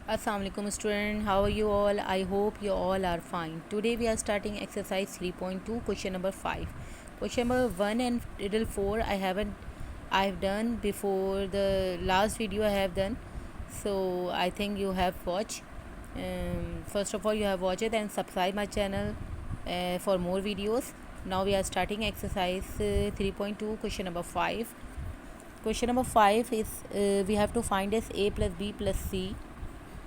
Assalamualaikum student, how are you all? I hope you all are fine. Today we are starting exercise 3.2 question number 5. Question number 1 and riddle 4 I've done before the last video I have done. So I think you have watched. First of all you have watched it and subscribe my channel for more videos. Now we are starting exercise 3.2 question number 5. Question number 5 is we have to find as a plus b plus c,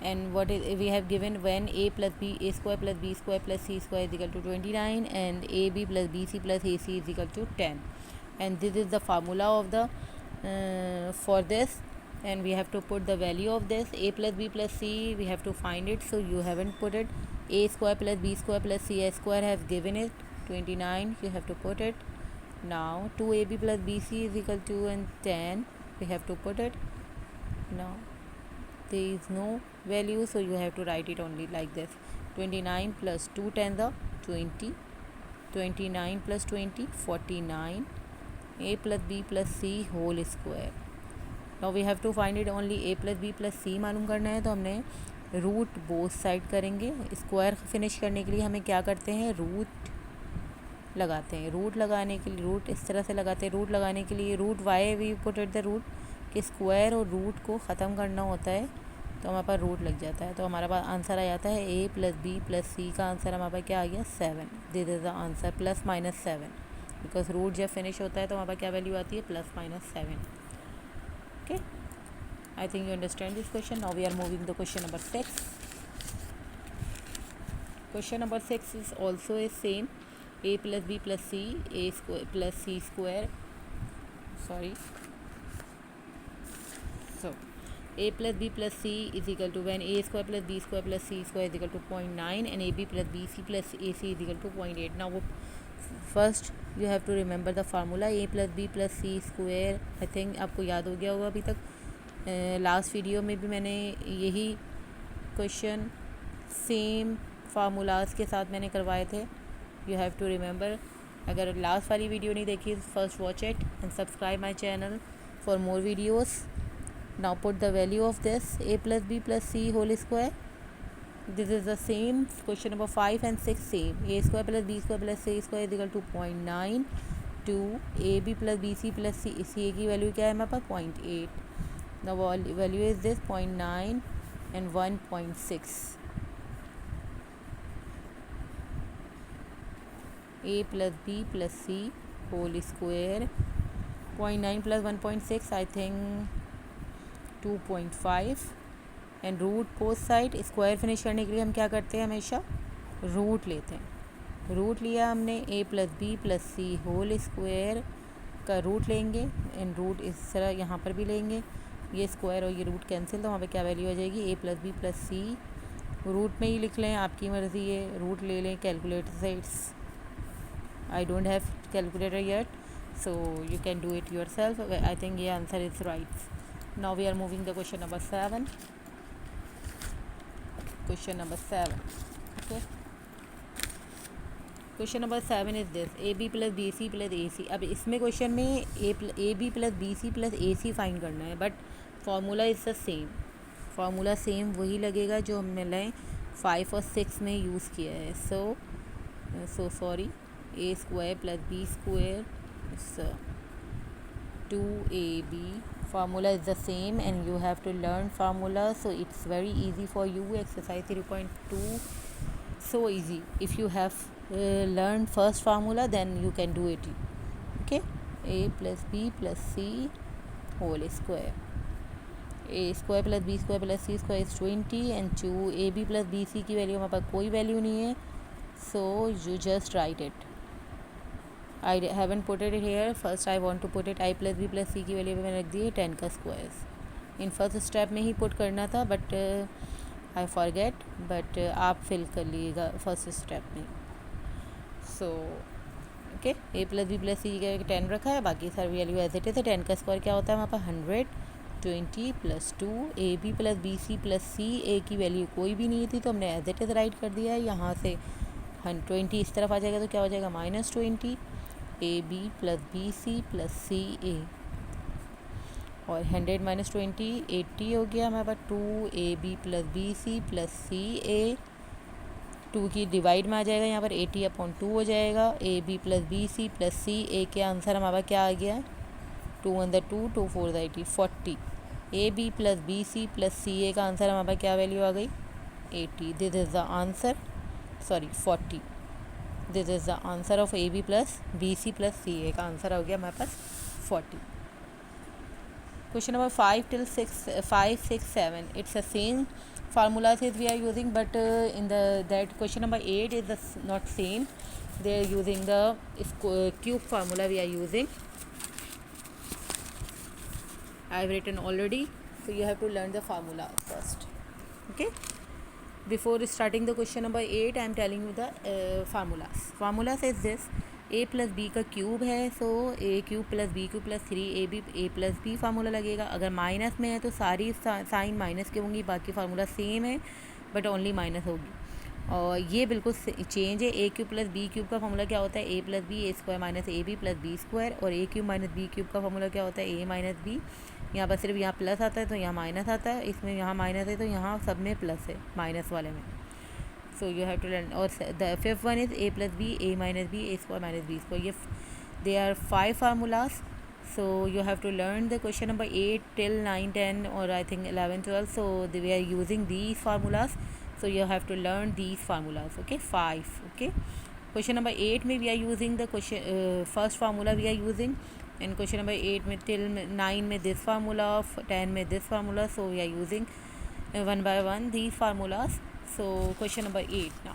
and what is we have given when a plus b a square plus b square plus c square is equal to 29 and ab plus bc plus ac is equal to 10, and this is the formula of the for this, and we have to put the value of this a plus b plus c. We have to find it, so you haven't put it. A square plus b square plus c square has given it 29, you have to put it. Now 2ab plus bc is equal to and 10, we have to put it. Now there is no value, so you have to write it only like this. 29 plus 2 10 the 20, 29 plus 20 49, a plus b plus c whole square. Now we have to find it only a plus b plus c मालूम करना है, तो हमने root both side करेंगे. Square finish करने के लिए हमें क्या करते हैं, रूट लगाते हैं. रूट लगाने के लिए रूट इस तरह से लगाते हैं. रूट लगाने के लिए root why we put at the root कि स्क्वायर और रूट को ख़त्म करना होता है, तो हमारे पास रूट लग जाता है. तो हमारे पास आंसर आ जाता है a plus B plus C का आंसर हमारे पास क्या आ गया 7. This is the answer plus minus 7, because root जब फिनिश होता है तो हमारे पास क्या वैल्यू आती है plus minus 7. Okay, I think you understand this question. Now we are moving the question number 6. Question number 6 is also a same. a plus b plus c a square plus c square, sorry, so a plus b plus c is equal to when a square plus b square plus c square is equal to 0.9 and ab plus bc plus ac is equal to 0.8. now first you have to remember the formula a plus b plus c square. I think आपको याद हो गया होगा अभी तक. Last video में भी मैंने यही क्वेश्चन सेम फार्मूलाज के साथ मैंने करवाए थे. You have to remember. अगर लास्ट वाली वीडियो नहीं देखी, first watch it and subscribe my channel for more videos. Now put the value of this a plus B plus C whole square. This is the same question number 5 and 6 same. a square plus B square plus C square is equal to 0.9 two A B plus B C plus C की value क्या है हमारे पास 0.8. The value is this 0.9 and 1.6. a plus b plus c whole square. 0.9 plus 1.6 I think 2.5 and root both side. Square finish करने के लिए हम क्या करते हैं, हमेशा रूट लेते हैं. रूट लिया हमने a plus B plus C whole square का रूट लेंगे एंड रूट इस तरह यहाँ पर भी लेंगे. ये स्क्वायर और ये रूट कैंसिल, तो वहाँ पे क्या वैल्यू आ जाएगी a plus B plus C. Root में ही लिख लें, आपकी मर्ज़ी है. रूट ले लें कैलकुलेटर से. I don't have calculator yet, so you can do it yourself. I think the answer is right. Now we are moving the question number 7. Question number 7. Okay. Question number 7 is this: AB plus BC plus AC. अब इसमें question में AB plus BC plus AC find करना है, but formula is the same. Formula same वही लगेगा जो हमने 5 और 6 में यूज़ किया है. सो sorry, a square plus b square is 2ab. formula is the same and you have to learn formula, so it's very easy for you. Exercise 3.2 so easy. If you have learned first formula, then you can do it. Okay, a plus b plus c whole square. a square plus b square plus c square is 20 and 2ab plus bc की value हमारे पास कोई value नहीं है, so you just write it. I haven't put it here. First I want to put it I plus b plus c की value पे मैंने रख दी है 10 का स्क्वायर्स. इन फर्स्ट स्टेप में ही पुट करना था, बट आई फॉरगेट. बट आप फिल कर लीजिएगा फर्स्ट स्टेप में. So okay, a plus B plus C का 10 रखा है, बाकी सारी वैल्यू एज इट इज. 10 का स्क्वायर क्या होता है हमारे पास 120 plus 2 A B plus B C plus C. A की वैल्यू कोई भी नहीं थी, तो हमने एज इट इज राइट कर दिया है. यहाँ से 20 इस तरफ आ जाएगा, तो क्या हो जाएगा -20 A B plus B C plus C A. और 100 माइनस 20 80 हो गया हमारे पास। 2ab plus B C plus C A, 2 की डिवाइड में आ जाएगा यहाँ पर 80/2 हो जाएगा। A B plus B C plus C A के आंसर हमारे पास क्या आ गया है, 2 1 2 2 4 80 40। A B plus B C plus C A का आंसर हमारे पास क्या वैल्यू आ गई, 80। This is the answer, sorry 40। This is the answer of A B plus B C plus C A का आंसर हो गया हमारे पास 40। Question number 5 till 6, 5, 6, 7. It's the same formulas as we are using, but in that question number 8 is not same. They are using the cube formula we are using. I have written already, so you have to learn the formula first. Okay. Before starting the question number 8, I am telling you the formulas. Formula says this: a plus B का cube है, so A cube plus B cube plus 3ab A plus B formula लगेगा। अगर minus में है तो सारी sign minus की होंगी, बाकी फार्मूला सेम है बट ओनली माइनस होगी। और ये बिल्कुल चेंज है। A cube plus B cube का फार्मूला क्या होता है, A plus B A square minus A B plus B square. और A cube minus B cube का फार्मूला क्या होता है, ए माइनस बी। यहाँ पर सिर्फ यहाँ प्लस आता है तो यहाँ माइनस आता है, इसमें यहाँ माइनस है तो यहाँ सब में प्लस है, माइनस वाले में। So you have to learn. और the fifth one is a plus b a minus b a square minus b square. ये they are 5 formulas. So you have to learn the question number 8 till 9 10 or I think 11 12. So we are using these formulas. So you have to learn these formulas. Okay, 5. Okay. Question number 8 में we are using the question first formula we are using. And question number 8 में till 9 में this formula, 10 में this formula. So we are using one by one these formulas. So question number 8 now.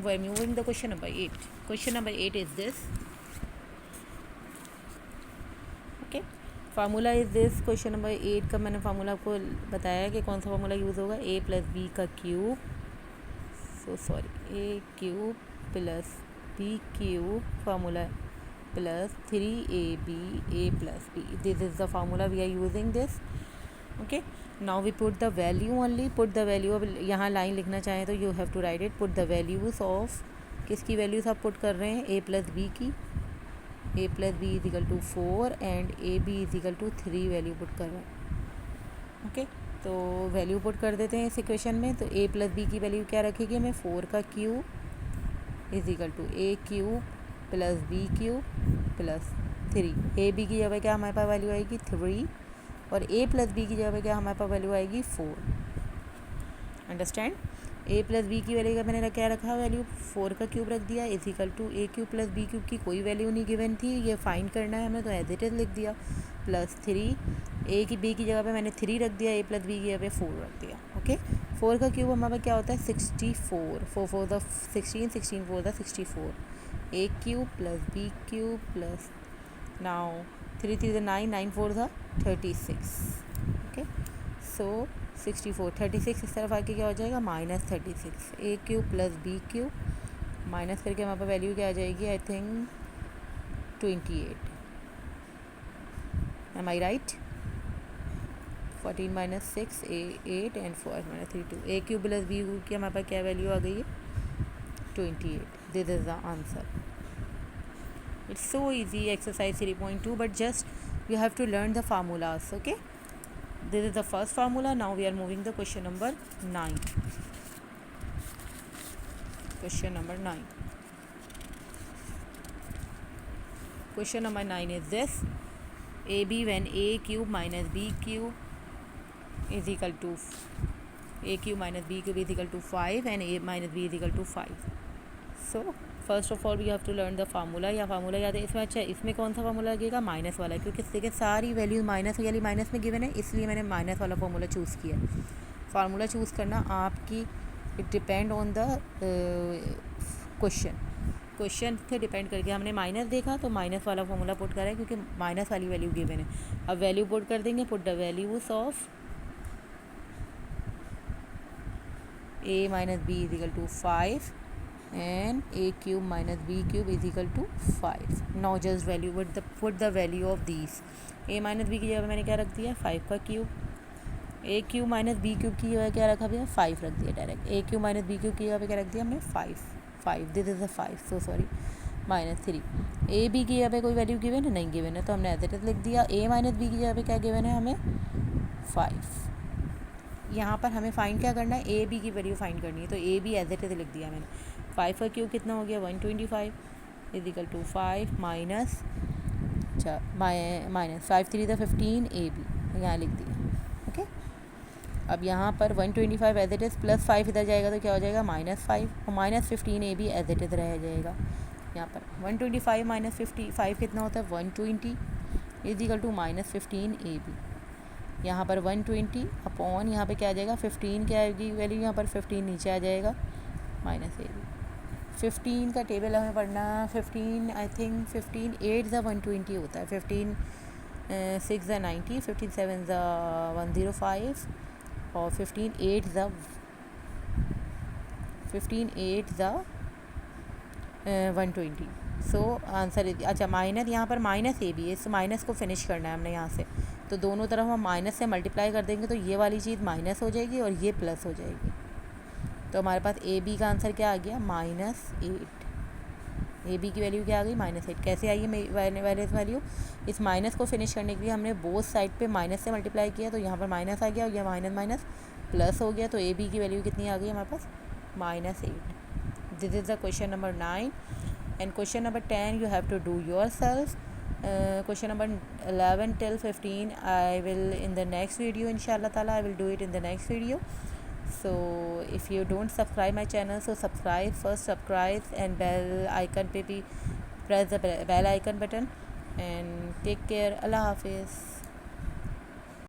We are moving the question number 8. Question number 8 is this. Okay. Formula is this. Question number 8 का मैंने formula आपको बताया कि कौन सा formula use होगा, a plus B का cube, so sorry a cube plus B cube formula plus 3ab a plus b. This is the formula we are using this. Okay. Now we put the value only. Put the value of, यहाँ line लिखना चाहें तो you have to write it. Put the values of, किसकी values आप put कर रहे हैं, a plus B की, a plus B is equal to 4 and A B is equal to 3 value put कर रहे हैं। ओके, तो वैल्यू पुट कर देते हैं इस इक्वेशन में। तो a प्लस बी की वैल्यू क्या रखेगी हमें, 4 का cube is equal to a cube plus B cube plus 3। A B की जगह क्या हमारे पास वैल्यू आएगी 3 और a प्लस बी की जगह क्या हमारे पास वैल्यू आएगी 4। अंडरस्टैंड। a प्लस बी की वैल्यू का मैंने क्या रखा, वैल्यू 4 का क्यूब रख दिया is equal to a cube plus B cube की कोई वैल्यू नहीं गिवन थी, ये फाइंड करना है हमें तो एज इट इज लिख दिया, प्लस 3 a की b की जगह पे मैंने 3 रख दिया, a प्लस बी की जगह पे 4 रख दिया। ओके, 4 का क्यूब हमारे पास क्या होता है 64, 4 4 the 16, 16 4 the 64, a cube plus b cube plus now 3 3 the 9, 9 4 the 36। Okay, so 64 36 इस तरफ आके क्या हो जाएगा minus 36, A cube plus B cube minus करके हमारे पास वैल्यू क्या आ जाएगी, I think 28। Am I right, 14 minus 6 8 and 4 minus 3 2। A cube plus B cube की हमारे पास क्या वैल्यू आ गई है 28। This is the answer. It's so easy, exercise 3.2, but just you have to learn the formulas. Okay, this is the first formula. Now we are moving the question number 9. Question number 9. Question number 9 is this: ab when a cube minus b cube is equal to a cube minus b cube is equal to 5 and a minus b is equal to 5. So first of all we have to learn the formula, या formula याद है इसमें। अच्छा, इसमें कौन सा formula लगेगा, minus वाला, क्योंकि देखिए सारी वैल्यूज माइनस वाली माइनस में गिवन है, इसलिए मैंने माइनस वाला फार्मूला चूज़ किया। फार्मूला चूज़ करना आपकी, it depend on the question पे डिपेंड करके। हमने माइनस देखा तो माइनस वाला फार्मूला पुट करा है क्योंकि माइनस वाली वैल्यू गिवन है। अब वैल्यू पुट कर देंगे, put the values of a minus B is equal to 5 and a cube minus b cube is equal to 5. Now just value put the value of these. a minus b की जगह मैंने क्या रख दिया 5 का cube, a cube minus b cube की जगह क्या रखा भैया 5 रख दिया direct, a cube minus b cube की जगह पे क्या रख दिया हमने 5 5। This is a 5, so sorry -3। A B की जगह पे कोई वैल्यू गिवन है? नहीं गिवन है, तो हमने एज इट इज लिख दिया। a माइनस बी की जगह पे क्या गिवन है हमें? 5। यहाँ पर हमें फाइंड क्या करना है? ए बी की वैल्यू फाइंड करनी है, तो A B as it is लिख दिया मैंने। 5 का क्यूब कितना हो गया? 125 इजिकल टू 5 माइनस, अच्छा माइनस 5 3 15 ए बी यहाँ लिख दिया। ओके, अब यहाँ पर 125 एज इट इज़ प्लस 5 इधर जाएगा तो क्या हो जाएगा? -5 और -15 A B as it is रह जाएगा। यहाँ पर 125 माइनस 55 कितना होता है? 120 इजिकल टू -15 ए बी। यहाँ पर 120 अपॉन यहाँ पे क्या आ जाएगा? 15 क्या आएगी वैल्यू? यहाँ पर 15 नीचे आ जाएगा माइनस ए बी। 15 का टेबल हमें पढ़ना, 15 आई थिंक 15 8 ज़ा 120 होता है, 15 6 ज़ा 90, 15 7 ज़ा 105 और 15 8 ज़ा 120। सो आंसर, अच्छा माइनस, यहाँ पर माइनस ए बी है, इस माइनस को फिनिश करना है हमने यहाँ से, तो दोनों तरफ हम माइनस से मल्टीप्लाई कर देंगे तो ये वाली चीज़ माइनस हो जाएगी और ये प्लस हो जाएगी। तो हमारे पास ए बी का आंसर क्या आ गया? -8। ए बी की वैल्यू क्या आ गई? -8। कैसे आई है वाइस वैल्यू? इस माइनस को फिनिश करने के लिए हमने बोथ साइड पे माइनस से मल्टीप्लाई किया, तो यहाँ पर माइनस आ गया और यह माइनस माइनस प्लस हो गया, तो ए बी की वैल्यू कितनी आ गई हमारे पास? -8। This is the question number 9 and question number 10 you have to do yourself. Question number 11 till 15 I will in the next video, inshallah ta'ala I will do it in the next video. So if you don't subscribe my channel, so subscribe and bell icon pe bhi press the bell icon button and take care. Allah Hafiz.